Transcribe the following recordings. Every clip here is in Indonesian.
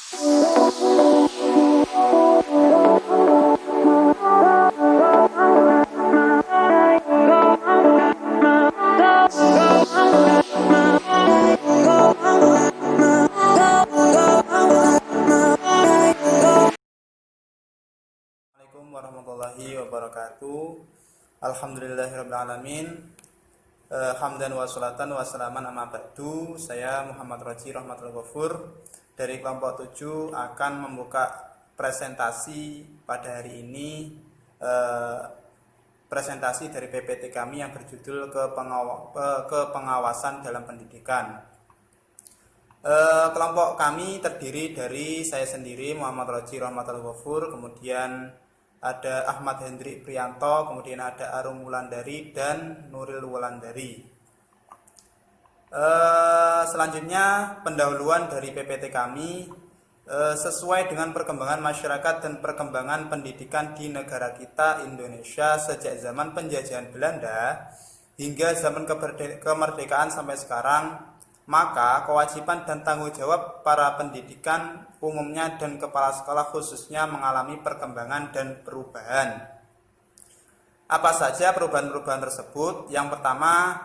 Assalamualaikum warahmatullahi wabarakatuh. Alhamdulillahirrahmanirrahim. Hamdan wa salatan wa salaman amma ba'du. Saya Muhammad Roji Rahmatul Ghafur dari kelompok 7 akan membuka presentasi pada hari ini, presentasi dari PPT kami yang berjudul kepengawasan dalam pendidikan. Kelompok kami terdiri dari saya sendiri Muhammad Roji Rahmatul Ghafur, kemudian ada Ahmad Hendrik Priyanto, kemudian ada Arum Wulandari dan Nuril Wulandari. Selanjutnya pendahuluan dari PPT kami sesuai dengan perkembangan masyarakat dan perkembangan pendidikan di negara kita Indonesia sejak zaman penjajahan Belanda hingga zaman kemerdekaan sampai sekarang. Maka kewajiban dan tanggung jawab para pendidikan umumnya dan kepala sekolah khususnya mengalami perkembangan dan perubahan. Apa saja perubahan-perubahan tersebut? Yang pertama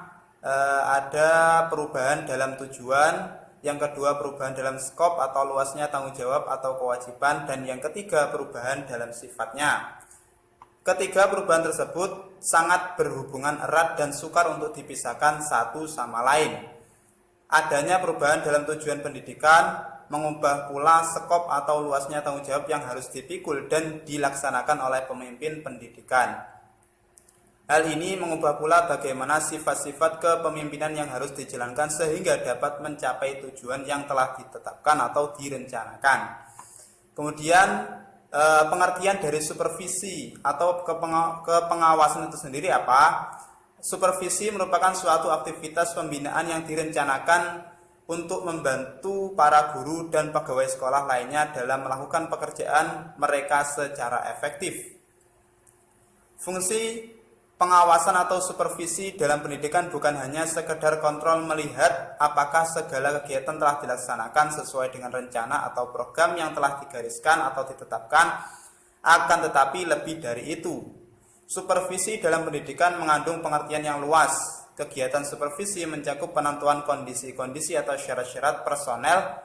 ada perubahan dalam tujuan, yang kedua perubahan dalam skop atau luasnya tanggung jawab atau kewajiban, dan yang ketiga perubahan dalam sifatnya. Ketiga perubahan tersebut sangat berhubungan erat dan sukar untuk dipisahkan satu sama lain. Adanya perubahan dalam tujuan pendidikan mengubah pula skop atau luasnya tanggung jawab yang harus dipikul dan dilaksanakan oleh pemimpin pendidikan. Hal ini mengubah pula bagaimana sifat-sifat kepemimpinan yang harus dijalankan sehingga dapat mencapai tujuan yang telah ditetapkan atau direncanakan. Kemudian pengertian dari supervisi atau kepengawasan itu sendiri apa? Supervisi merupakan suatu aktivitas pembinaan yang direncanakan untuk membantu para guru dan pegawai sekolah lainnya dalam melakukan pekerjaan mereka secara efektif. Fungsi pengawasan atau supervisi dalam pendidikan bukan hanya sekedar kontrol melihat apakah segala kegiatan telah dilaksanakan sesuai dengan rencana atau program yang telah digariskan atau ditetapkan, akan tetapi lebih dari itu. Supervisi dalam pendidikan mengandung pengertian yang luas. Kegiatan supervisi mencakup penentuan kondisi-kondisi atau syarat-syarat personel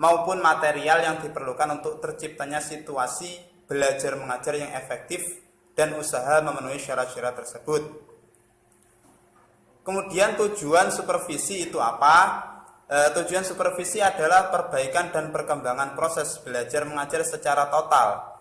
maupun material yang diperlukan untuk terciptanya situasi belajar mengajar yang efektif dan usaha memenuhi syarat-syarat tersebut. Kemudian tujuan supervisi itu apa? Tujuan supervisi adalah perbaikan dan perkembangan proses belajar mengajar secara total.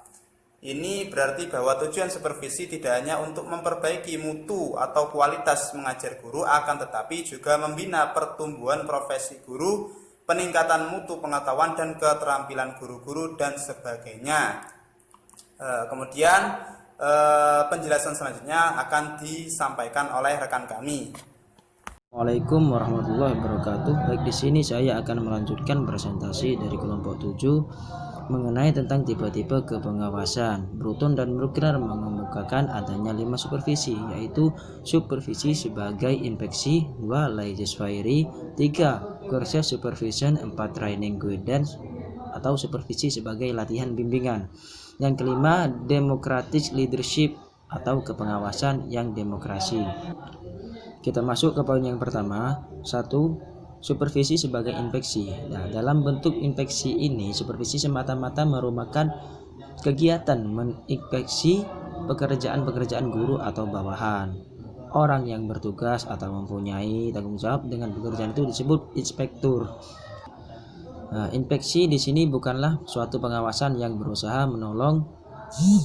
Ini berarti bahwa tujuan supervisi tidak hanya untuk memperbaiki mutu atau kualitas mengajar guru, akan tetapi juga membina pertumbuhan profesi guru, peningkatan mutu pengetahuan dan keterampilan guru-guru dan sebagainya. Kemudian penjelasan selanjutnya akan disampaikan oleh rekan kami. Assalamualaikum warahmatullahi wabarakatuh. Baik, di sini saya akan melanjutkan presentasi dari kelompok 7 mengenai tentang tipe-tipe kepengawasan. Bruton dan Bruckner mengemukakan adanya 5 supervisi, yaitu supervisi sebagai inspeksi, 2 laissez-faire, 3 course supervision, 4 training guidance atau supervisi sebagai latihan bimbingan. Yang kelima, democratic leadership atau kepengawasan yang demokrasi. Kita masuk ke poin yang pertama. 1. Supervisi sebagai inspeksi. Nah, dalam bentuk inspeksi ini, supervisi semata-mata merupakan kegiatan menginspeksi pekerjaan-pekerjaan guru atau bawahan. Orang yang bertugas atau mempunyai tanggung jawab dengan pekerjaan itu disebut inspektur. Nah, inspeksi di sini bukanlah suatu pengawasan yang berusaha menolong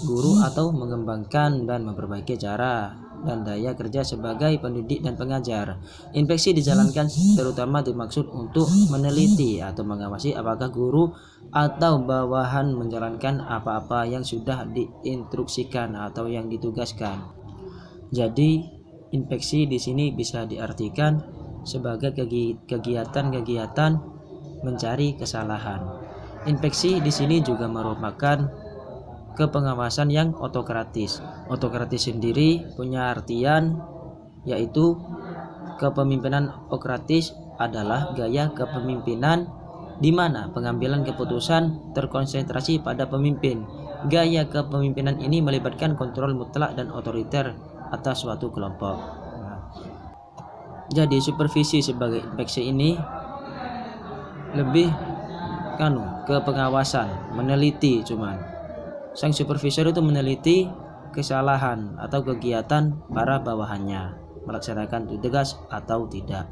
guru atau mengembangkan dan memperbaiki cara dan daya kerja sebagai pendidik dan pengajar. Inspeksi dijalankan terutama dimaksud untuk meneliti atau mengawasi apakah guru atau bawahan menjalankan apa-apa yang sudah diinstruksikan atau yang ditugaskan. Jadi, inspeksi di sini bisa diartikan sebagai kegiatan-kegiatan mencari kesalahan. Inspeksi di sini juga merupakan kepengawasan yang otokratis. Otokratis sendiri punya artian yaitu kepemimpinan okratis adalah gaya kepemimpinan di mana pengambilan keputusan terkonsentrasi pada pemimpin. Gaya kepemimpinan ini melibatkan kontrol mutlak dan otoriter atas suatu kelompok. Jadi supervisi sebagai inspeksi ini lebih ke pengawasan, meneliti cuman. Sang supervisor itu meneliti kesalahan atau kegiatan para bawahannya, melaksanakan tugas atau tidak.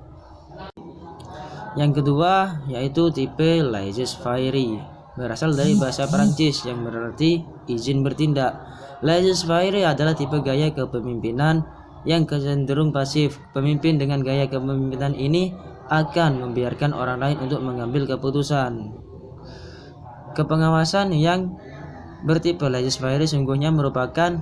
Yang kedua yaitu tipe laissez-faire, berasal dari bahasa Perancis yang berarti izin bertindak. Laissez-faire adalah tipe gaya kepemimpinan yang cenderung pasif. Pemimpin dengan gaya kepemimpinan ini akan membiarkan orang lain untuk mengambil keputusan. Kepengawasan yang bertipe laissez-faire sungguhnya merupakan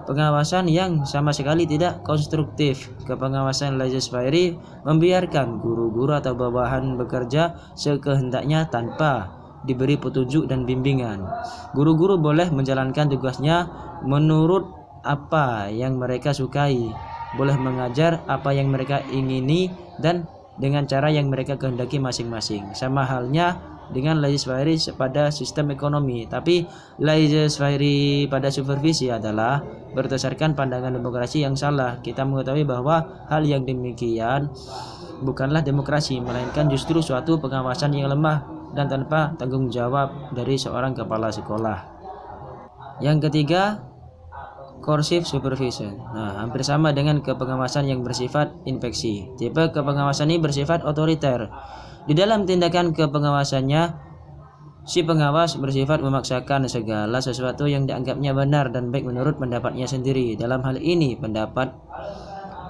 pengawasan yang sama sekali tidak konstruktif. Kepengawasan laissez-faire membiarkan guru-guru atau bawahan bekerja sekehendaknya tanpa diberi petunjuk dan bimbingan. Guru-guru boleh menjalankan tugasnya menurut apa yang mereka sukai, boleh mengajar apa yang mereka ingini dan dengan cara yang mereka kehendaki masing-masing. Sama halnya dengan laissez-faire pada sistem ekonomi, tapi laissez-faire pada supervisi adalah berdasarkan pandangan demokrasi yang salah. Kita mengetahui bahwa hal yang demikian bukanlah demokrasi, melainkan justru suatu pengawasan yang lemah dan tanpa tanggung jawab dari seorang kepala sekolah. Yang ketiga, coercive supervision. Hampir sama dengan kepengawasan yang bersifat inspeksi. Tipe kepengawasan ini bersifat otoriter. Di dalam tindakan kepengawasannya, si pengawas bersifat memaksakan segala sesuatu yang dianggapnya benar dan baik menurut pendapatnya sendiri. Dalam hal ini, pendapat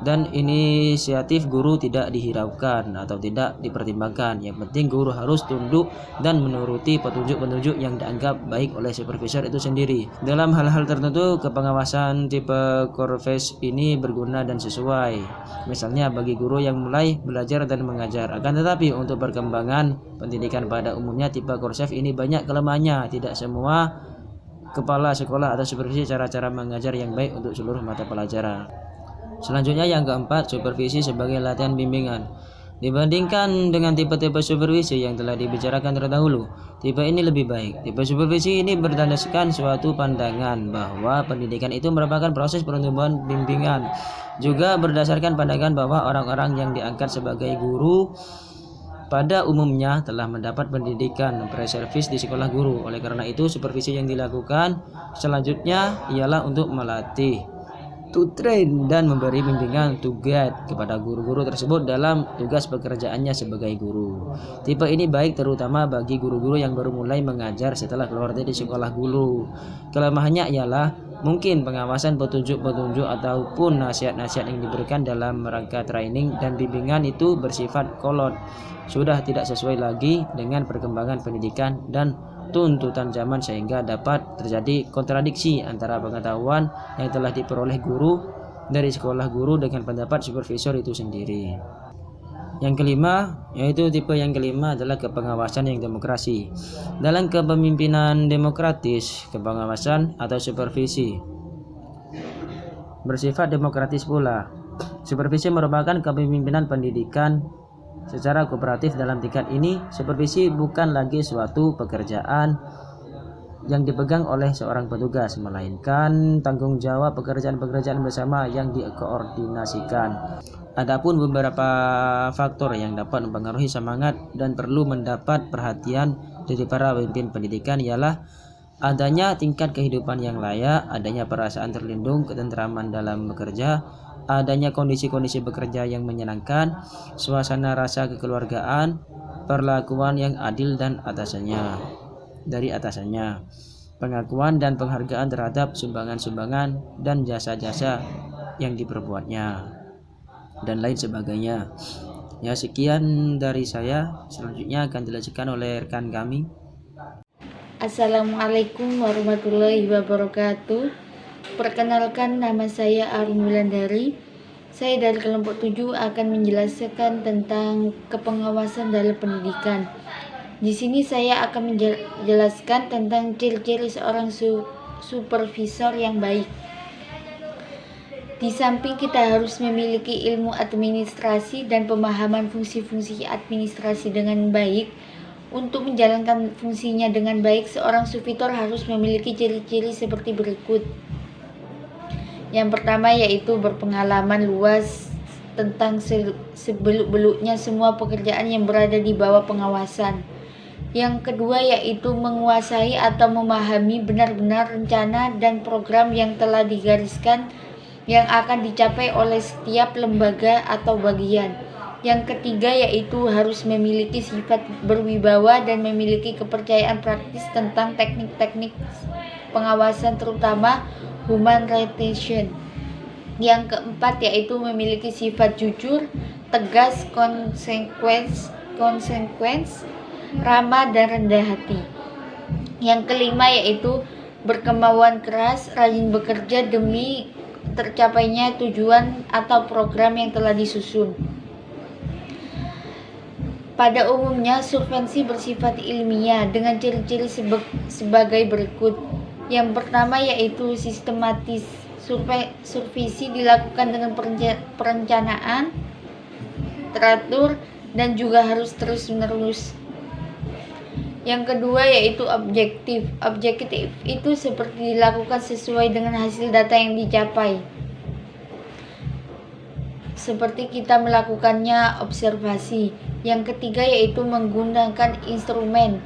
dan inisiatif guru tidak dihiraukan atau tidak dipertimbangkan. Yang penting guru harus tunduk dan menuruti petunjuk-petunjuk yang dianggap baik oleh supervisor itu sendiri. Dalam hal-hal tertentu, kepengawasan tipe coercive ini berguna dan sesuai. Misalnya bagi guru yang mulai belajar dan mengajar. Akan tetapi untuk perkembangan pendidikan pada umumnya, tipe coercive ini banyak kelemahannya. Tidak semua kepala sekolah atau supervisi cara-cara mengajar yang baik untuk seluruh mata pelajaran. Selanjutnya yang keempat, supervisi sebagai latihan bimbingan. Dibandingkan dengan tipe-tipe supervisi yang telah dibicarakan terdahulu, tipe ini lebih baik. Tipe supervisi ini berdasarkan suatu pandangan bahwa pendidikan itu merupakan proses pertumbuhan bimbingan. Juga berdasarkan pandangan bahwa orang-orang yang diangkat sebagai guru pada umumnya telah mendapat pendidikan pre-servis di sekolah guru. Oleh karena itu, supervisi yang dilakukan selanjutnya ialah untuk melatih, to train, dan memberi bimbingan to guide kepada guru-guru tersebut dalam tugas pekerjaannya sebagai guru. Tipe ini baik terutama bagi guru-guru yang baru mulai mengajar setelah keluar dari sekolah guru. Kelemahannya ialah mungkin pengawasan, petunjuk-petunjuk ataupun nasihat-nasihat yang diberikan dalam rangka training dan bimbingan itu bersifat kolot, sudah tidak sesuai lagi dengan perkembangan pendidikan dan tuntutan zaman, sehingga dapat terjadi kontradiksi antara pengetahuan yang telah diperoleh guru dari sekolah guru dengan pendapat supervisor itu sendiri. Yang kelima, yaitu tipe yang kelima adalah kepengawasan yang demokrasi. Dalam kepemimpinan demokratis, kepengawasan atau supervisi bersifat demokratis pula. Supervisi merupakan kepemimpinan pendidikan secara kooperatif. Dalam tingkat ini, supervisi bukan lagi suatu pekerjaan yang dipegang oleh seorang petugas, melainkan tanggung jawab pekerjaan-pekerjaan bersama yang dikoordinasikan. Adapun beberapa faktor yang dapat mempengaruhi semangat dan perlu mendapat perhatian dari para pemimpin pendidikan ialah adanya tingkat kehidupan yang layak, adanya perasaan terlindung, ketentraman dalam bekerja, adanya kondisi-kondisi bekerja yang menyenangkan, suasana rasa kekeluargaan, perlakuan yang adil dan dari atasannya, pengakuan dan penghargaan terhadap sumbangan-sumbangan dan jasa-jasa yang diperbuatnya, dan lain sebagainya. Ya, sekian dari saya. Selanjutnya akan dilanjutkan oleh rekan kami. Assalamualaikum warahmatullahi wabarakatuh. Perkenalkan, nama saya Arun Wulandari. Saya dari kelompok 7 akan menjelaskan tentang kepengawasan dalam pendidikan. Di sini saya akan menjelaskan tentang ciri-ciri seorang supervisor yang baik. Di samping kita harus memiliki ilmu administrasi dan pemahaman fungsi-fungsi administrasi dengan baik, Untuk menjalankan fungsinya dengan baik, seorang supervisor harus memiliki ciri-ciri seperti berikut. Yang pertama yaitu berpengalaman luas tentang sebeluk-beluknya semua pekerjaan yang berada di bawah pengawasan. Yang kedua yaitu menguasai atau memahami benar-benar rencana dan program yang telah digariskan yang akan dicapai oleh setiap lembaga atau bagian. Yang ketiga yaitu harus memiliki sifat berwibawa dan memiliki kepercayaan praktis tentang teknik-teknik pengawasan, terutama human retention. Yang keempat yaitu memiliki sifat jujur, tegas, konsekuen, ramah dan rendah hati. Yang kelima yaitu berkemauan keras, rajin bekerja demi tercapainya tujuan atau program yang telah disusun. Pada umumnya, survei bersifat ilmiah dengan ciri-ciri sebagai berikut. Yang pertama yaitu sistematis. Survei dilakukan dengan perencanaan, teratur, dan juga harus terus-menerus. Yang kedua yaitu objektif. Objektif itu seperti dilakukan sesuai dengan hasil data yang dicapai. Seperti kita melakukannya observasi. Yang ketiga yaitu menggunakan instrumen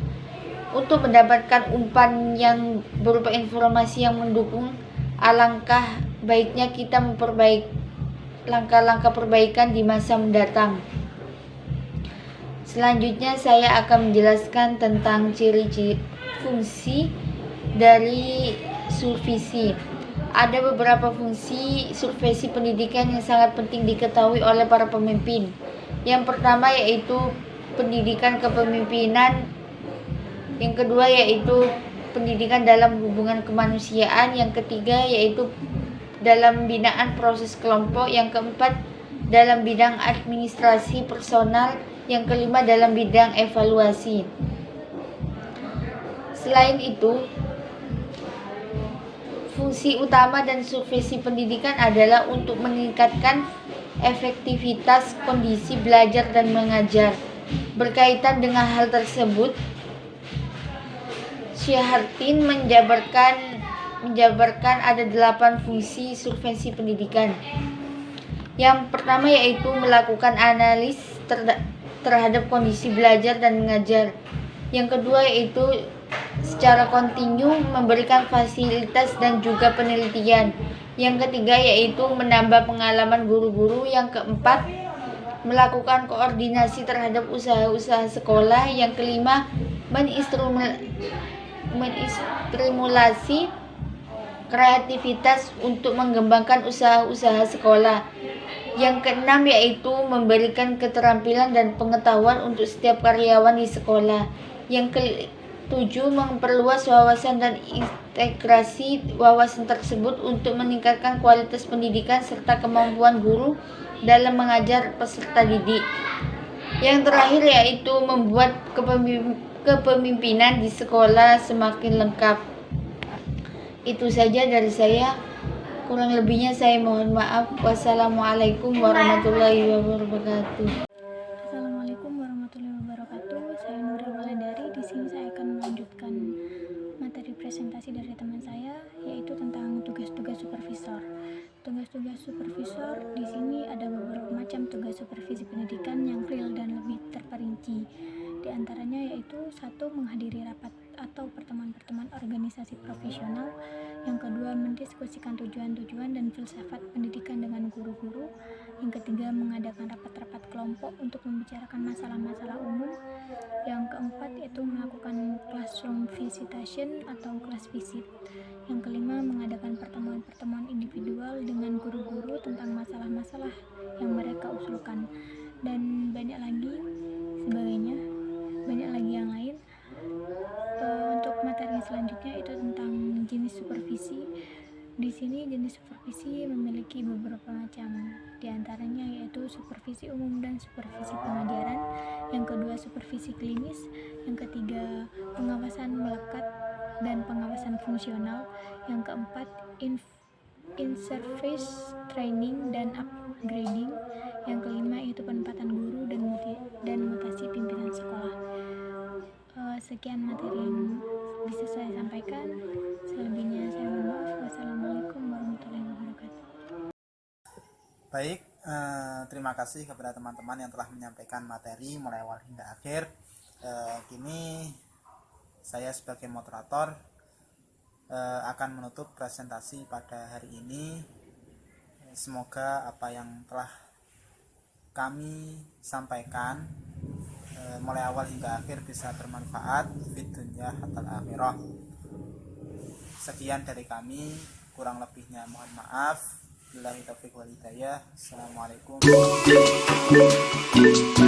untuk mendapatkan umpan yang berupa informasi yang mendukung. Alangkah baiknya kita memperbaiki langkah-langkah perbaikan di masa mendatang. Selanjutnya saya akan menjelaskan tentang ciri-ciri fungsi dari survei. Ada beberapa fungsi survei pendidikan yang sangat penting diketahui oleh para pemimpin. Yang pertama yaitu pendidikan kepemimpinan. Yang kedua yaitu pendidikan dalam hubungan kemanusiaan. Yang ketiga yaitu dalam binaan proses kelompok. Yang keempat dalam bidang administrasi personal. Yang kelima dalam bidang evaluasi. Selain itu, fungsi utama dan survei pendidikan adalah untuk meningkatkan efektivitas kondisi belajar dan mengajar. Berkaitan dengan hal tersebut, Syahartin menjabarkan ada 8 fungsi survei pendidikan. Yang pertama yaitu melakukan analis terhadap kondisi belajar dan mengajar. Yang kedua yaitu secara kontinu memberikan fasilitas dan juga penelitian. Yang ketiga yaitu menambah pengalaman guru-guru. Yang keempat melakukan koordinasi terhadap usaha-usaha sekolah. Yang kelima menstimulasi kreativitas untuk mengembangkan usaha-usaha sekolah. Yang keenam yaitu memberikan keterampilan dan pengetahuan untuk setiap karyawan di sekolah. Yang ketujuh memperluas wawasan dan integrasi wawasan tersebut untuk meningkatkan kualitas pendidikan serta kemampuan guru dalam mengajar peserta didik. Yang terakhir yaitu membuat kepemimpinan di sekolah semakin lengkap. Itu saja dari saya. Kurang lebihnya saya mohon maaf. Wassalamualaikum warahmatullahi wabarakatuh. Assalamualaikum warahmatullahi wabarakatuh. Saya Nuril Wulandari. Di sini saya akan melanjutkan materi presentasi dari teman saya, yaitu tentang tugas-tugas supervisor. Tugas-tugas supervisor di sini ada beberapa macam tugas supervisi pendidikan yang real dan lebih terperinci. Di antaranya yaitu 1. Menghadiri rapat atau pertemuan-pertemuan organisasi profesional. Yang kedua, mendiskusikan tujuan-tujuan dan filsafat pendidikan dengan guru-guru. Yang ketiga, mengadakan rapat-rapat kelompok untuk membicarakan masalah-masalah umum. Yang keempat, yaitu melakukan classroom visitation atau class visit. Yang kelima, mengadakan pertemuan-pertemuan individual dengan guru-guru tentang masalah-masalah yang mereka usulkan. Dan banyak lagi yang lain. Untuk materi selanjutnya itu tentang jenis supervisi. Di sini jenis supervisi memiliki beberapa macam. Di antaranya yaitu supervisi umum dan supervisi pengajaran. Yang kedua, supervisi klinis. Yang ketiga, pengawasan melekat dan pengawasan fungsional. Yang keempat, in-service training dan upgrading. Yang kelima yaitu penempatan guru dan mutasi pimpinan sekolah. sekian materi yang bisa saya sampaikan. Selebihnya saya mohon maaf. Wassalamualaikum warahmatullahi wabarakatuh. Baik, terima kasih kepada teman-teman yang telah menyampaikan materi mulai awal hingga akhir. Kini saya sebagai moderator akan menutup presentasi pada hari ini. Semoga apa yang telah kami sampaikan mulai awal hingga akhir bisa bermanfaat fid dunya hatal akhirah. Sekian dari kami, kurang lebihnya mohon maaf. Billahi taufiq wal hidayah. Assalamualaikum.